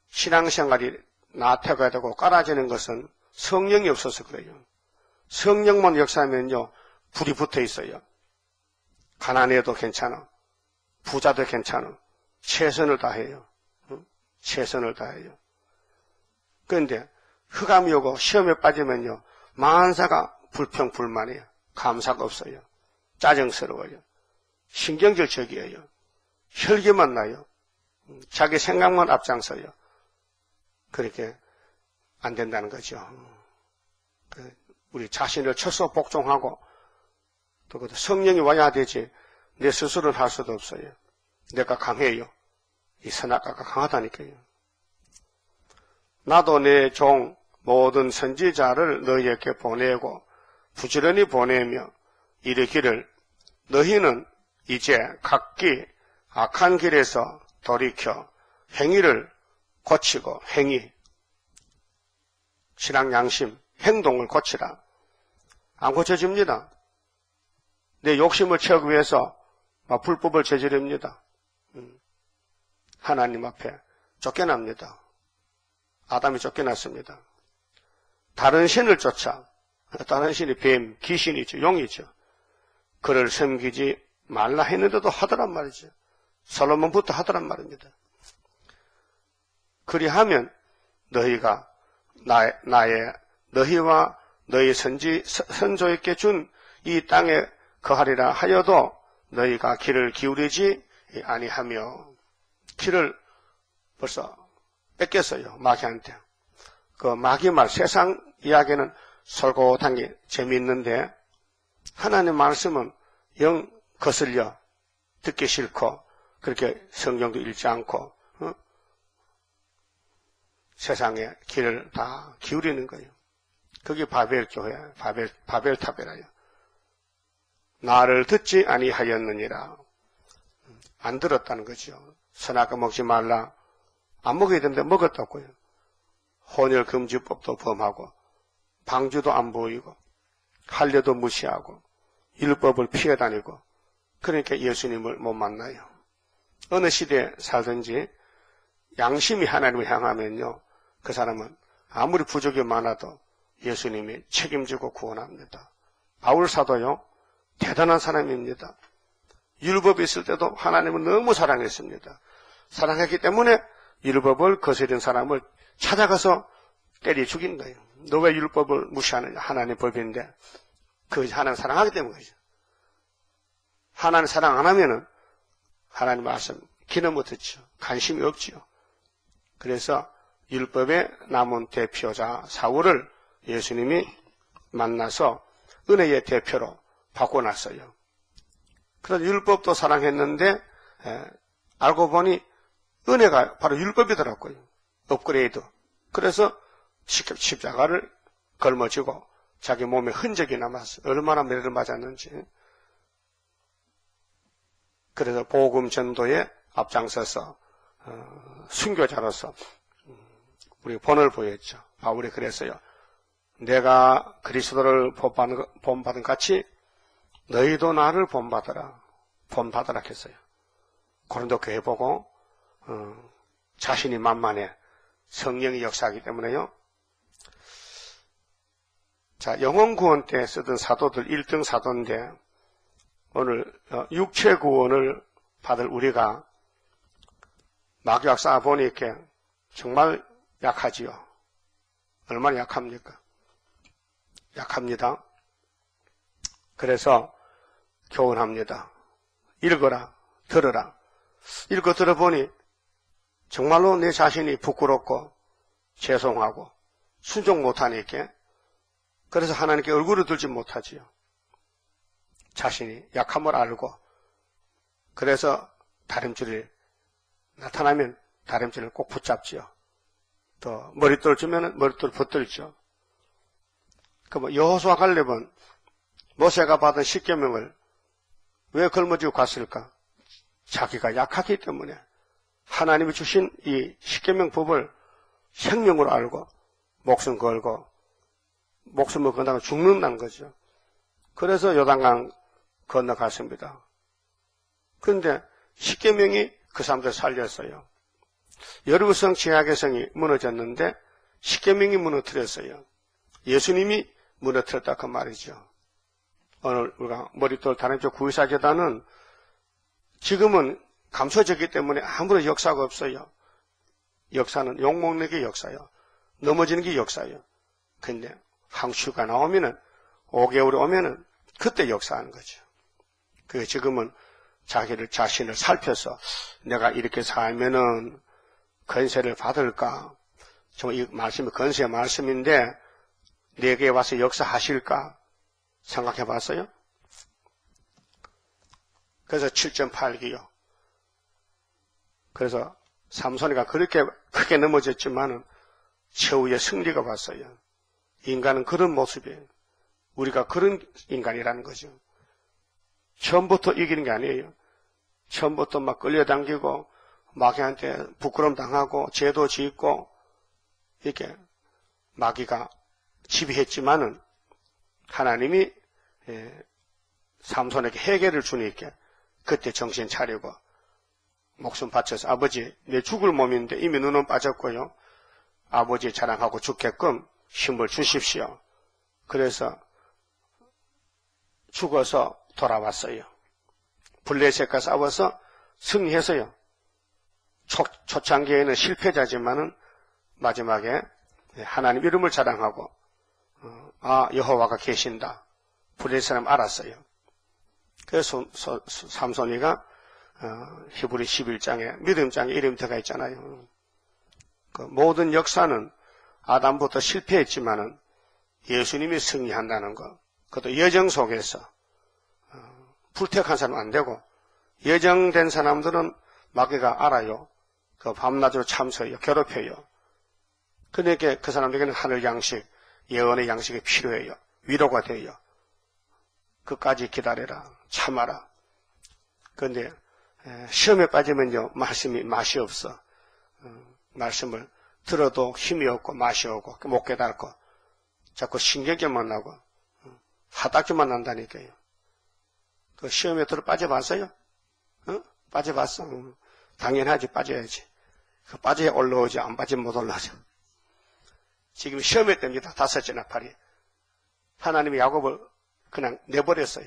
신앙생활이 나태가 되고 깔아지는 것은 성령이 없어서 그래요. 성령만 역사하면요 불이 붙어 있어요. 가난해도 괜찮아. 부자도 괜찮아. 최선을 다해요. 최선을 다해요. 그런데 흑암이 오고 시험에 빠지면요 만사가 불평불만이에요. 감사가 없어요. 짜증스러워요. 신경질적이에요. 혈기만 나요. 자기 생각만 앞장서요. 그렇게 안 된다는 거죠. 우리 자신을 처소 복종하고 또 성령이 와야 되지 내 스스로는 할 수도 없어요. 내가 강해요. 이 선악과가 강하다니까요. 나도 내 종 모든 선지자를 너희에게 보내고 부지런히 보내며 이르기를 너희는 이제 각기 악한 길에서 돌이켜 행위를 고치고 신앙 양심, 행동을 고치라. 안 고쳐집니다. 내 욕심을 채우기 위해서 불법을 저지릅니다. 하나님 앞에 쫓겨납니다. 아담이 쫓겨났습니다. 다른 신을 쫓아, 다른 신이 뱀, 귀신이죠, 용이죠. 그를 섬기지 말라 했는데도 하더란 말이죠. 솔로몬부터 하더란 말입니다. 그리하면 너희가 너희와 너희 선조에게 준 이 땅에 거하리라 하여도 너희가 귀를 기울이지 아니하며 귀를 벌써 뺏겼어요. 마귀한테. 그 마귀 말 세상 이야기는 솔깃한 게 재미있는데 하나님 말씀은 영 거슬려 듣기 싫고 그렇게 성경도 읽지 않고 세상에 귀를 다 기울이는 거예요. 그게 바벨 교회야. 바벨탑이라요. 나를 듣지 아니하였느니라. 안 들었다는 거죠. 선악과 먹지 말라. 안 먹어야 되는데 먹었다고요. 혼혈금지법도 범하고 방주도 안 보이고 할례도 무시하고 율법을 피해 다니고 그러니까 예수님을 못 만나요. 어느 시대에 살든지 양심이 하나님을 향하면요. 그 사람은 아무리 부족이 많아도 예수님이 책임지고 구원합니다. 바울 사도요. 대단한 사람입니다. 율법이 있을 때도 하나님을 너무 사랑했습니다. 사랑했기 때문에 율법을 거스린 사람을 찾아가서 때려 죽인 거예요. 너 왜 율법을 무시하느냐? 하나님 법인데 그 하나님 사랑하기 때문이죠. 하나님 사랑 안 하면은 하나님 말씀 귀는 못 듣죠. 관심이 없지요. 그래서 율법의 남은 대표자 사울을 예수님이 만나서 은혜의 대표로 바꿔놨어요. 그래서 율법도 사랑했는데 알고 보니 은혜가 바로 율법이더라고요. 업그레이드. 그래서 십자가를 걸머지고 자기 몸에 흔적이 남았어요. 얼마나 매를 맞았는지. 그래서 복음 전도에 앞장서서 순교자로서 우리 본을 보였죠. 바울이 그랬어요. 내가 그리스도를 본받은 같이 너희도 나를 본받으라 했어요. 고린도 교회 보고 자신이 만만해 성령이 역사하기 때문에요. 자, 영혼 구원 때 쓰던 사도들 1등 사도인데 오늘 육체 구원을 받을 우리가 마귀와 싸워보니까 정말 약하지요. 얼마나 약합니까? 약합니다. 그래서 교훈합니다. 읽어라, 들어라. 읽어 들어보니 정말로 내 자신이 부끄럽고 죄송하고 순종 못하니까 그래서 하나님께 얼굴을 들지 못하지요. 자신이 약함을 알고 그래서 다림질이 나타나면 다림질을 꼭 붙잡지요. 또 머릿돌 주면 머릿돌 붙들죠. 그럼 여호수아 갈렙은 모세가 받은 십계명을 왜 걸머쥐고 갔을까? 자기가 약하기 때문에 하나님이 주신 이 십계명 법을 생명으로 알고 목숨 걸고 목숨을 건너가 죽는다는 거죠. 그래서 요단강 건너갔습니다. 그런데 십계명이 그 사람들 살렸어요. 여리고성 제약의 성이 무너졌는데 십계명이 무너뜨렸어요. 예수님이 무너뜨렸다 그 말이죠. 오늘 우리가 머릿돌 다림질 구의사재단은 지금은 감춰졌기 때문에 아무런 역사가 없어요. 역사는 욕먹는 게 역사예요. 넘어지는 게 역사예요. 근데 항슈가 나오면은 5개월이 오면은 그때 역사하는 거죠. 그 지금은 자신을 살펴서 내가 이렇게 살면은 건세를 받을까? 정말 이 말씀이 건세의 말씀인데 내게 와서 역사하실까? 생각해 봤어요? 그래서 7.8기요. 그래서 삼손이가 그렇게 크게 넘어졌지만은 최후의 승리가 왔어요. 인간은 그런 모습이에요. 우리가 그런 인간이라는 거죠. 처음부터 이기는 게 아니에요. 처음부터 막 끌려당기고 마귀한테 부끄러움 당하고 죄도 짓고 이렇게 마귀가 지배했지만은 하나님이 삼손에게 해결을 주니까 그때 정신 차리고 목숨 바쳐서 아버지 내 죽을 몸인데 이미 눈은 빠졌고요. 아버지 자랑하고 죽게끔 힘을 주십시오. 그래서 죽어서 돌아왔어요. 블레셋과 싸워서 승리해서요. 초창기에는 실패자지만은 마지막에 하나님 이름을 자랑하고 여호와가 계신다. 블레셋 사람 알았어요. 그래서 삼손이가 히브리 11장에 믿음장에 이름이 들어가 있잖아요. 그 모든 역사는 아담부터 실패했지만은 예수님이 승리한다는 것. 그것도 여정 속에서 불택한 사람은 안 되고 예정된 사람들은 마귀가 알아요. 그 밤낮으로 참서요. 괴롭혀요. 그러니까 그 사람들에게는 하늘 양식, 예언의 양식이 필요해요. 위로가 돼요. 끝까지 기다려라. 참아라. 그런데 시험에 빠지면요. 말씀이 맛이 없어. 말씀을 들어도 힘이 없고 맛이 없고 못 깨닫고 자꾸 신경질만 나고 하닥지만 난다니까요. 그 시험에 들어 빠져봤어요? 빠져봤어? 당연하지. 빠져야지. 그 빠져야 올라오지. 안 빠지면 못 올라오죠. 지금 시험에 뜹니다. 5째 나팔이. 하나님이 야곱을 그냥 내버렸어요.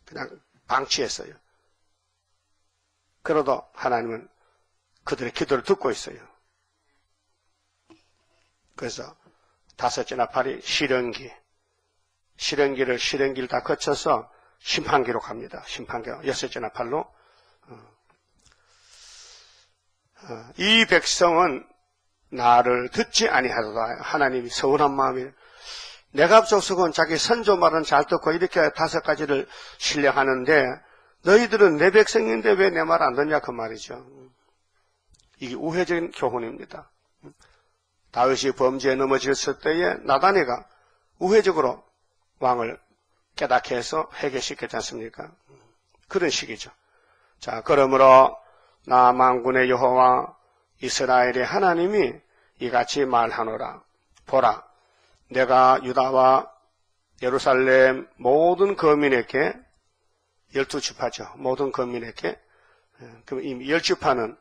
그냥 방치했어요. 그러도 하나님은 그들의 기도를 듣고 있어요. 그래서 5째 나팔이 실행기를 다 거쳐서 심판기로 갑니다. 심판기로 6째 나팔로. 이 백성은 나를 듣지 아니하도다. 하나님이 서운한 마음이 내가 족속은 자기 선조 말은 잘 듣고 이렇게 5가지를 신뢰하는데 너희들은 내 백성인데 왜 내 말 안 듣냐 그 말이죠. 이게 우회적인 교훈입니다. 다윗이 범죄에 넘어졌을 때에 나단이가 우회적으로 왕을 깨닫게 해서 해결시켰지 않습니까? 그런 식이죠. 자, 그러므로 나 만군의 여호와 이스라엘의 하나님이 이같이 말하노라. 보라, 내가 유다와 예루살렘 모든 거민에게 12지파죠. 모든 거민에게 그럼 이미 10지파는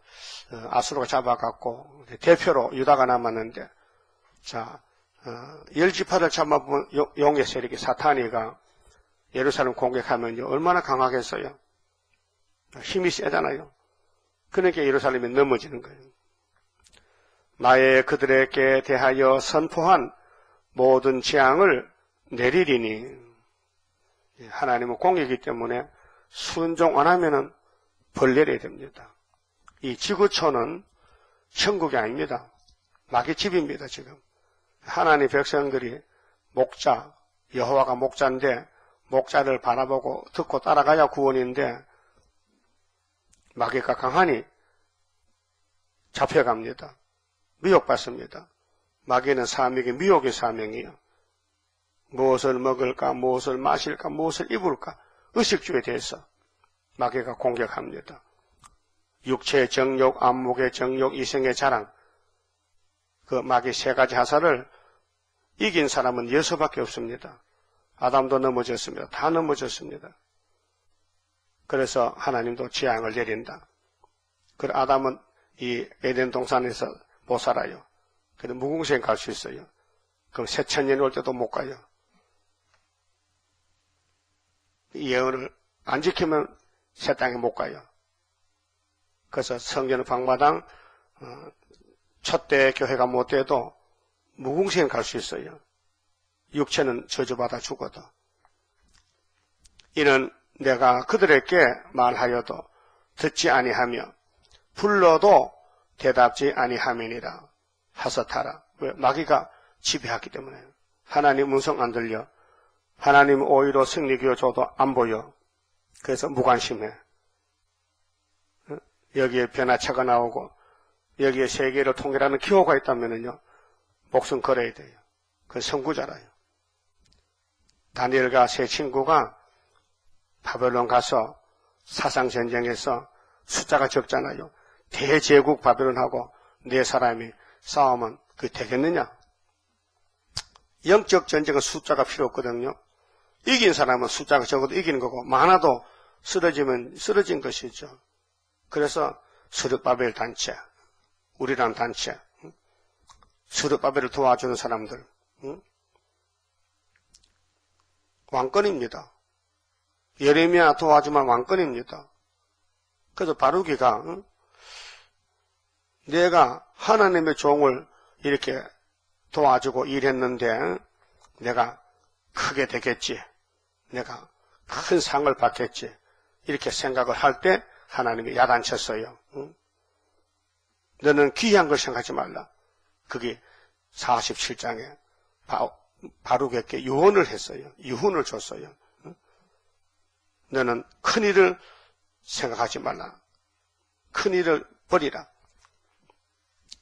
아수르가 잡아갔고 대표로 유다가 남았는데 자 10지파를 잡아본 용의 세력이 사탄이가 예루살렘 공격하면 얼마나 강하겠어요? 힘이 세잖아요. 그러니까 예루살렘이 넘어지는 거예요. 나의 그들에게 대하여 선포한 모든 재앙을 내리리니 하나님은 공이기 때문에 순종 안 하면은 벌 내려야 됩니다. 이 지구촌은 천국이 아닙니다. 마귀 집입니다, 지금. 하나님 백성들이 목자, 여호와가 목자인데 목자를 바라보고 듣고 따라가야 구원인데 마귀가 강하니 잡혀갑니다. 미혹받습니다. 마귀는 사명이 미혹의 사명이에요. 무엇을 먹을까, 무엇을 마실까, 무엇을 입을까 의식주에 대해서 마귀가 공격합니다. 육체의 정욕, 안목의 정욕, 이생의 자랑, 그 마귀 세 가지 하사를 이긴 사람은 예수밖에 없습니다. 아담도 넘어졌습니다. 다 넘어졌습니다. 그래서 하나님도 재앙을 내린다. 그래 아담은 이 에덴 동산에서 못 살아요. 그래서 무궁생 갈 수 있어요. 그럼 새천년이 올 때도 못 가요. 이 예언을 안 지키면 새 땅에 못 가요. 그래서 성전 방마당 첫대 교회가 못 돼도 무궁생 갈 수 있어요. 육체는 저주받아 죽어도. 이는 내가 그들에게 말하여도 듣지 아니하며 불러도 대답지 아니함이니라 하사타라. 왜? 마귀가 지배하기 때문에. 하나님 음성 안 들려. 하나님 오히려 승리기호 줘도 안 보여. 그래서 무관심해. 여기에 변화차가 나오고 여기에 세계를 통일하는 기호가 있다면요 목숨 걸어야 돼요. 그 선구자라요. 다니엘과 세 친구가 바벨론 가서 사상전쟁에서 숫자가 적잖아요. 대제국 바벨론하고 네 사람이 싸우면 그게 되겠느냐? 영적 전쟁은 숫자가 필요 없거든요. 이긴 사람은 숫자가 적어도 이기는 거고 많아도 쓰러지면 쓰러진 것이죠. 그래서 스룹바벨 단체, 우리란 단체, 스룹바벨을 도와주는 사람들, 왕권입니다. 예레미야 도와주면 왕권입니다. 그래서 바루기가 내가 하나님의 종을 이렇게 도와주고 일했는데 내가 크게 되겠지, 내가 큰 상을 받겠지 이렇게 생각을 할 때 하나님이 야단쳤어요. 너는 귀한 걸 생각하지 말라. 그게 47장에 바룩에게 유언을 했어요. 유훈을 줬어요. 너는 큰 일을 생각하지 말라. 큰 일을 버리라.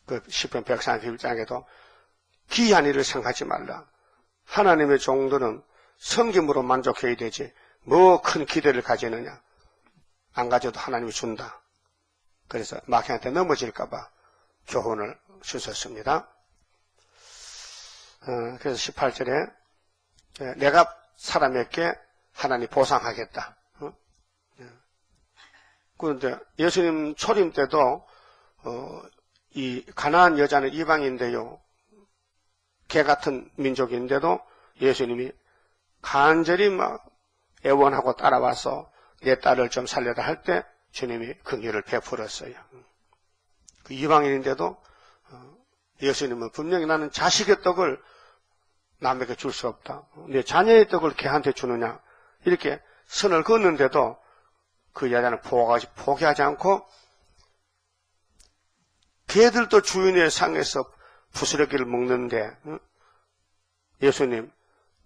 그 시편 131장에도 귀한 일을 생각하지 말라. 하나님의 종들은 성김으로 만족해야 되지 뭐 큰 기대를 가지느냐. 안 가져도 하나님이 준다. 그래서 마귀한테 넘어질까봐 교훈을 주셨습니다. 그래서 18절에 내가 사람에게 하나님 보상하겠다. 그런데 예수님 초림 때도 이 가나안 여자는 이방인데요. 개 같은 민족인데도 예수님이 간절히 막 애원하고 따라와서 내 딸을 좀 살려라 할 때 주님이 긍휼을 베풀었어요. 그 이방인인데도 예수님은 분명히 나는 자식의 떡을 남에게 줄 수 없다. 내 자녀의 떡을 걔한테 주느냐 이렇게 선을 그었는데도 그 여자는 포기하지 않고 개들도 주인의 상에서 부스러기를 먹는데 예수님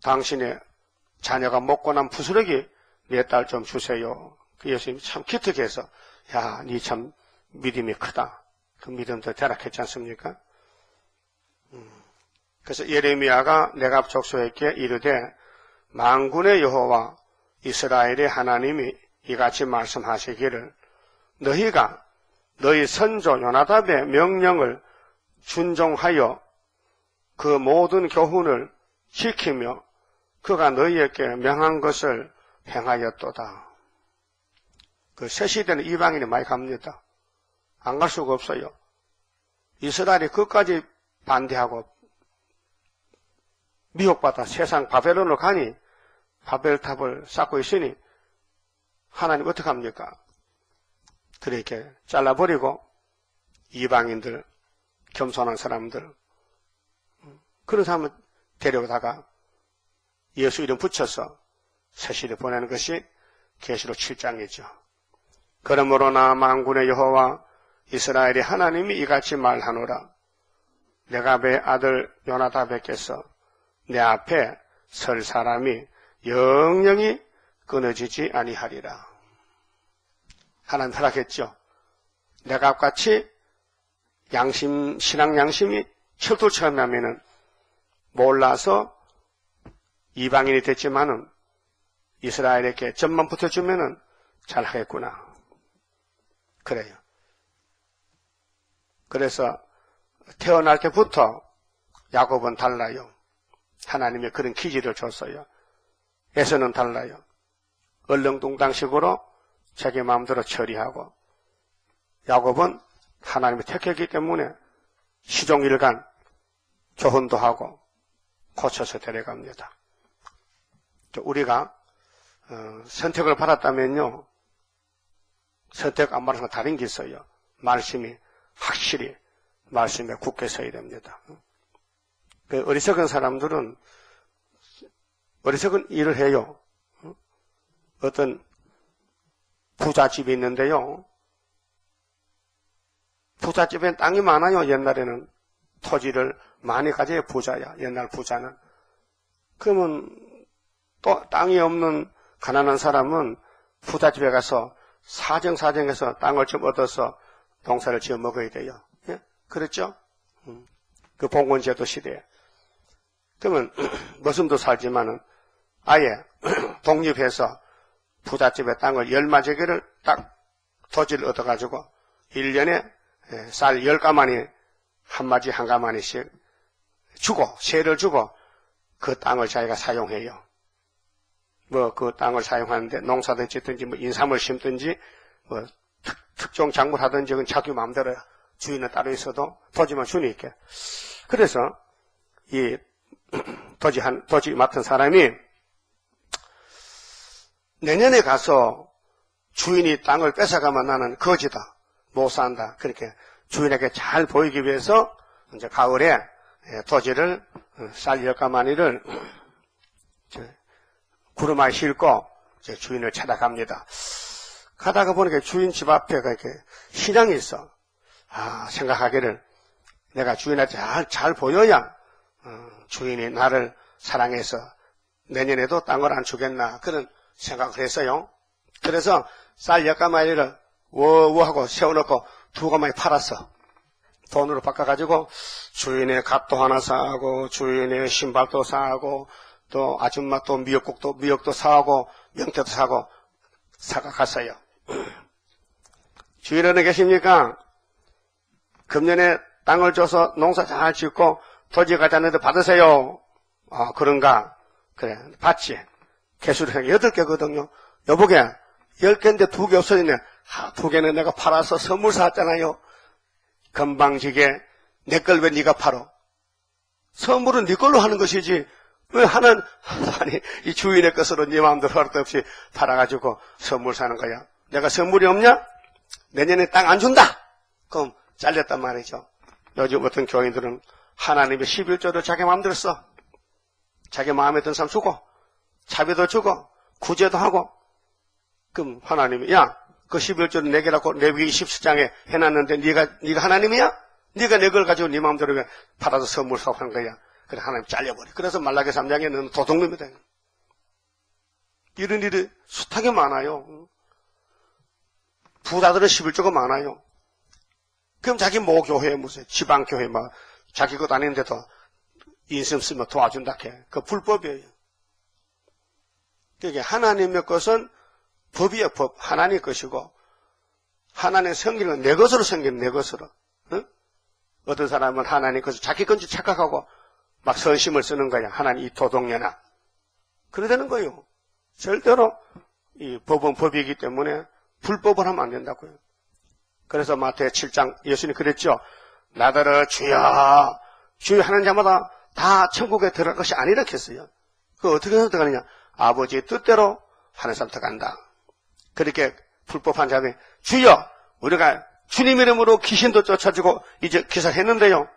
당신의 자녀가 먹고 난 부스러기 내 딸 좀 주세요. 그 예수님이 참 기특해서 야, 니 참 믿음이 크다. 그 믿음도 대락했지 않습니까? 그래서 예레미야가 내갑 족속에게 이르되 만군의 여호와 이스라엘의 하나님이 이같이 말씀하시기를 너희가 너희 선조 요나답의 명령을 순종하여 그 모든 교훈을 지키며 그가 너희에게 명한 것을 행하였도다. 그 새 시대는 이방인이 많이 갑니다. 안 갈 수가 없어요. 이스라엘이 끝까지 반대하고 미혹받아 세상 바벨론으로 가니 바벨탑을 쌓고 있으니 하나님 어떻게 합니까? 그렇게 잘라버리고 이방인들, 겸손한 사람들 그런 사람을 데려다가 예수 이름 붙여서 세시를 보내는 것이 계시록 7장이죠. 그러므로 나 만군의 여호와 이스라엘의 하나님이 이같이 말하노라. 내가 내 아들 요나답에게서 내 앞에 설 사람이 영영이 끊어지지 아니하리라. 하나님 허락했죠. 내가 같이 신앙 양심이 철도처럼 하면은 몰라서 이방인이 됐지만은 이스라엘에게 점만 붙여주면은 잘 하겠구나. 그래요. 그래서 태어날 때부터 야곱은 달라요. 하나님의 그런 기질을 줬어요. 에서는 달라요. 얼렁뚱땅식으로 자기 마음대로 처리하고, 야곱은 하나님의 택했기 때문에 시종일관 교훈도 하고 고쳐서 데려갑니다. 우리가 선택을 받았다면요, 선택 안 받아서 다른 게 있어요. 말씀이 확실히 말씀에 굳게 서야 됩니다. 어리석은 사람들은 어리석은 일을 해요. 어떤 부잣집이 있는데요, 부잣집엔 땅이 많아요. 옛날에는 토지를 많이 가져야 부자야. 옛날 부자는. 그러면 또 땅이 없는 가난한 사람은 부잣집에 가서 사정사정해서 땅을 좀 얻어서 농사를 지어 먹어야 돼요. 예? 그렇죠? 그 봉건제도 시대에. 그러면 머슴도 살지만은 아예 독립해서 부잣집의 땅을 10마제기를 딱 토지를 얻어가지고 1년에 쌀 10가마니 한 마지 한 가마니씩 주고, 세를 주고 그 땅을 자기가 사용해요. 그 땅을 사용하는데 농사든 짓든지 인삼을 심든지 특종 작물 하든지 그건 자기 마음대로 주인은 따로 있어도 토지만 주니까. 그래서 이 토지 맡은 사람이 내년에 가서 주인이 땅을 뺏어가면 나는 거지다, 못 산다, 그렇게 주인에게 잘 보이기 위해서 이제 가을에 토지를 쌀 10가마니를 구루마에 싣고 이제 주인을 찾아갑니다. 가다가 보니까 주인 집 앞에 이렇게 시장이 있어. 생각하기를 내가 주인한테 잘 보여야 주인이 나를 사랑해서 내년에도 땅을 안 주겠나, 그런 생각을 했어요. 그래서 쌀 10가마니를 워하고 세워놓고 2가마니 팔았어. 돈으로 바꿔가지고 주인의 갓도 하나 사고, 주인의 신발도 사고, 또 아줌마 또 미역도 사고, 명태도 사고 사가갔어요. 주인 어디 계십니까? 금년에 땅을 줘서 농사 잘 짓고 토지 가자는데 받으세요. 그런가? 그래, 받지. 개수를 8개거든요. 여보게 10개인데 2개 없어지네. 2개는 내가 팔아서 선물 샀잖아요. 건방지게 내 걸 왜 네가 팔어? 선물은 네 걸로 하는 것이지 왜 아니 이 주인의 것으로 네 마음대로 허락도 없이 팔아가지고 선물 사는 거야. 내가 선물이 없냐? 내년에 땅 안 준다. 그럼 잘렸단 말이죠. 요즘 어떤 교인들은 하나님의 11조를 자기 마음대로 써. 자기 마음에 든 사람 주고 차비도 주고 구제도 하고. 그럼 하나님이 그 11조를 내게라고 레위기 27장에 해놨는데 네가 하나님이야? 네가 내 걸 가지고 네 마음대로 왜 팔아서 선물 사고 하는 거야. 그래 하나님 잘려버려. 그래서 말라기 3장에 너는 도둑놈이다. 이런 일이 숱하게 많아요. 부자들은 11조가 많아요. 그럼 자기 모교회 무슨 지방교회 자기 것 아닌데도 인심 쓰면 도와준다 해. 그 불법이에요. 그게 하나님의 것은 법이야, 법. 하나님의 것이고, 하나님의 성기는 내 것으로 생기는 내 것으로. 응? 어떤 사람은 하나님의 것을 자기 건지 착각하고 막 선심을 쓰는 거야. 하나님 이 도둑년아. 그래 되는 거예요. 절대로 이 법은 법이기 때문에 불법을 하면 안 된다고요. 그래서 마태의 7장 예수님이 그랬죠. 나더러 주여 주여 하는 자마다 다 천국에 들어갈 것이 아니라 했어요. 그 어떻게 해서 들어가느냐? 아버지의 뜻대로 하는 사람 들어간다. 그렇게 불법한 자들이 주여 우리가 주님 이름으로 귀신도 쫓아주고 이제 기사를 했는데요.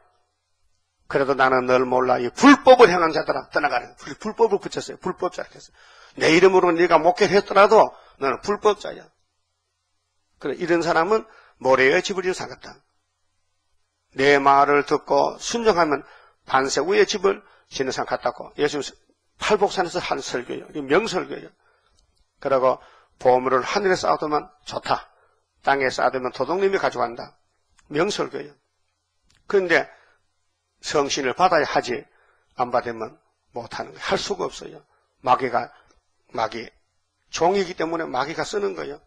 그래도 나는 널 몰라. 이 불법을 행한 자들아 떠나가는 불법을 붙였어요. 불법자 이렇게 했어요. 내 이름으로 네가 목회를 했더라도 너는 불법자야. 그래, 이런 사람은 모래에 집을 지어 살겠다. 내 말을 듣고 순종하면 반세 위에 집을 짓는 사람 같다고. 예수님 팔복산에서 한 설교예요. 명설교예요. 그리고 보물을 하늘에 쌓아두면 좋다. 땅에 쌓아두면 도둑님이 가져간다. 명설교예요. 그런데 성신을 받아야 하지 안 받으면 못하는 거예요. 할 수가 없어요. 마귀 종이기 때문에 마귀가 쓰는 거예요.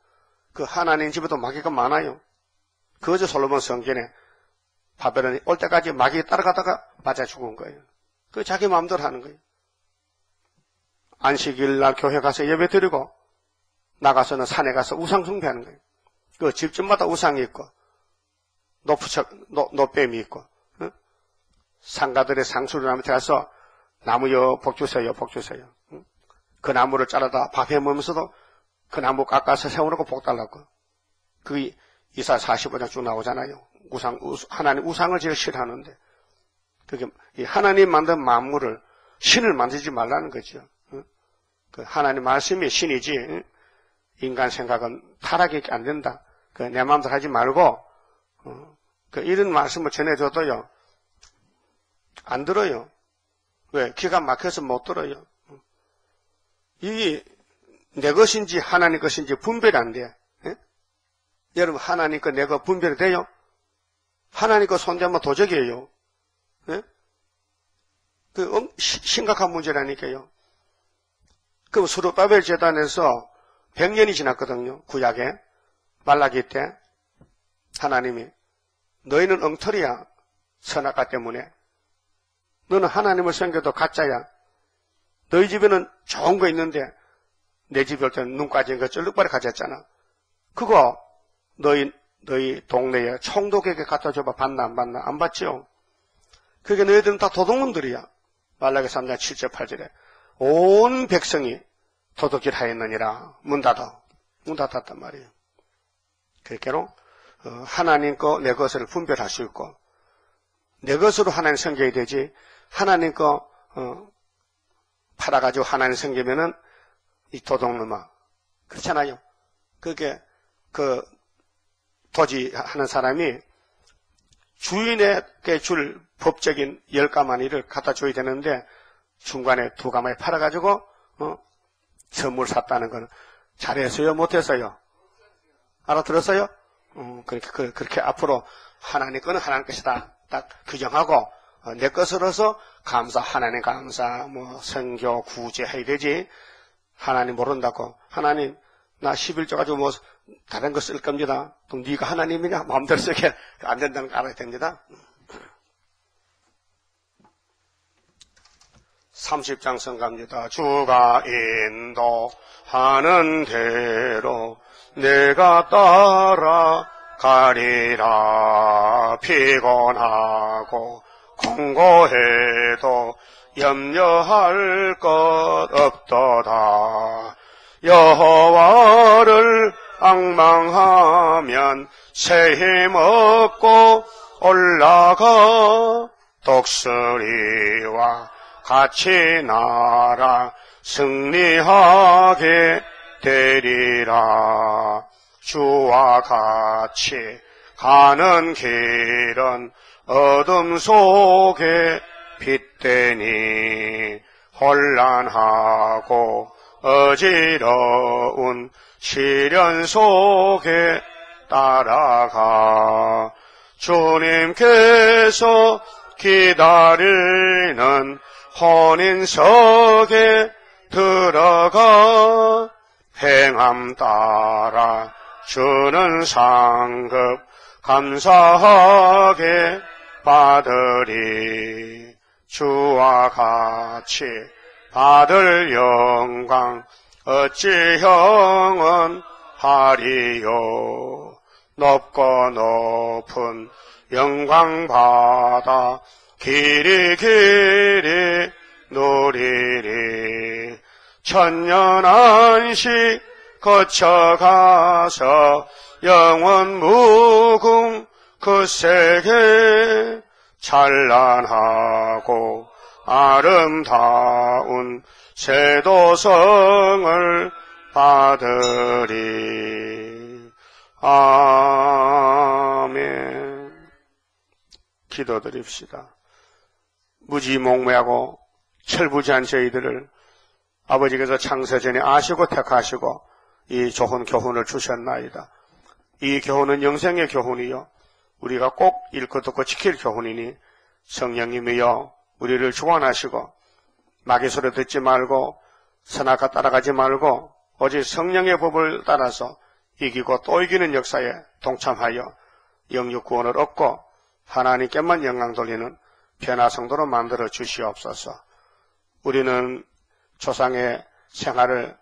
그 하나님 집에도 마귀가 많아요. 그저 솔로몬 성전에 바벨론이 올 때까지 마귀 따라가다가 맞아 죽은 거예요. 그 자기 마음대로 하는 거예요. 안식일 날 교회 가서 예배 드리고 나가서는 산에 가서 우상 숭배하는 거예요. 그 집집마다 우상이 있고 노뱀이 있고, 응? 상가들의 상수리나무한테 가서 나무요 복 주세요, 복 주세요. 응? 그 나무를 자르다 밥 해먹으면서도 그 나무 깎아서 세워놓고 복 달라고. 그게 이사 45장 쭉 나오잖아요. 하나님 우상을 제일 싫어하는데, 그게 하나님 만든 만물을 신을 만들지 말라는 거죠. 응? 그 하나님 말씀이 신이지, 응? 인간 생각은 타락이 안 된다. 그 내 마음대로 하지 말고, 그 이런 말씀을 전해줘도요, 안 들어요. 왜? 기가 막혀서 못 들어요. 이게 내 것인지 하나님 것인지 분별이 안 돼. 예? 여러분, 하나님 거 내 거 분별이 돼요? 하나님 거 손대면 도적이에요. 예? 심각한 문제라니까요. 그 스룹바벨 제단에서 100년이 지났거든요. 구약에. 말라기 때 하나님이 너희는 엉터리야. 선악과 때문에. 너는 하나님을 섬겨도 가짜야. 너희 집에는 좋은 거 있는데 내 집에 올 때는 눈까지 그 쩔룩발이 가졌잖아. 그거 너희 동네에 총독에게 갖다 줘봐. 받나 안 받나? 안 받죠. 그게 너희들은 다 도둑놈들이야. 말라기 3장 7절 8절에 온 백성이 도둑질 하였느니라. 문 닫았단 말이에요. 그렇게로 하나님 거 내 것을 분별할 수 있고, 내 것으로 하나님 섬겨야 되지, 하나님 거 팔아가지고 하나님 섬기면은 이 도둑놈아, 그렇잖아요. 그게 도지하는 사람이 주인에게 줄 법적인 10가마니를 갖다 줘야 되는데 중간에 2가마니 팔아가지고 선물 샀다는 건 잘했어요, 못했어요? 알아들었어요? 그렇게 앞으로 하나님 거는 하나님 것이다 딱 규정하고, 내 것으로서 하나님 감사, 선교, 구제 해야 되지. 하나님 모른다고, 하나님 나 11조 가지고 다른 거 쓸 겁니다. 그럼 네가 하나님이냐? 마음대로 쓰게 안 된다는 거 알아야 됩니다. 30장 성갑니다. 주가 인도하는 대로 내가 따라가리라. 피곤하고 공고해도 염려할 것 없도다. 여호와를 앙망하면 새 힘 얻고 올라가. 독수리와 같이 날아 승리하게 되리라. 주와 같이 가는 길은 어둠 속에 빛되니 혼란하고 어지러운 시련 속에 따라가. 주님께서 기다리는 혼인석에 들어가. 행함 따라 주는 상급 감사하게 받으리. 주와 같이 받을 영광 어찌 형은 하리요. 높고 높은 영광 받아 길이 누리리. 천년 안식 거쳐가서 영원 무궁 그 세계 찬란하고 아름다운 세도성을 받으리. 아멘. 기도드립시다. 무지몽매하고 철부지한 저희들을 아버지께서 창세전에 아시고 택하시고 이 좋은 교훈을 주셨나이다. 이 교훈은 영생의 교훈이요 우리가 꼭 읽고 듣고 지킬 교훈이니 성령님이여 우리를 주관하시고 마귀 소리 듣지 말고 선악과 따라가지 말고 오직 성령의 법을 따라서 이기고 또 이기는 역사에 동참하여 영육 구원을 얻고 하나님께만 영광 돌리는 변화성도로 만들어 주시옵소서. 우리는 조상의 생활을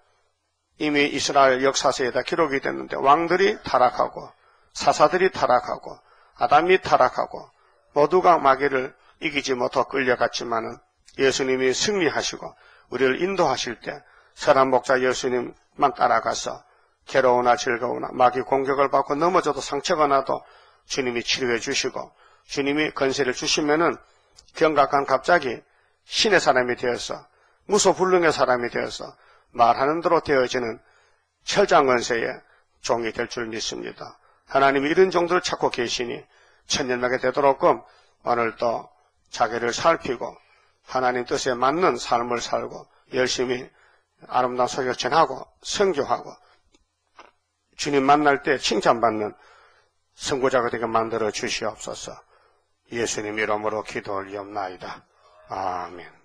이미 이스라엘 역사서에다 기록이 됐는데 왕들이 타락하고 사사들이 타락하고 아담이 타락하고 모두가 마귀를 이기지 못하고 끌려갔지만은 예수님이 승리하시고 우리를 인도하실 때 선한 목자 예수님만 따라가서 괴로우나 즐거우나 마귀 공격을 받고 넘어져도 상처가 나도 주님이 치료해 주시고 주님이 건세를 주시면은 경각한 갑자기 신의 사람이 되어서 무소불능의 사람이 되어서 말하는 대로 되어지는 철장건세의 종이 될 줄 믿습니다. 하나님이 이런 종들을 찾고 계시니 천년하게 되도록끔 오늘도 자기를 살피고 하나님 뜻에 맞는 삶을 살고 열심히 아름다운 소식을 전하고 선교하고 주님 만날 때 칭찬받는 선구자가 되게 만들어 주시옵소서. 예수님 이름으로 기도 올리옵나이다. 아멘.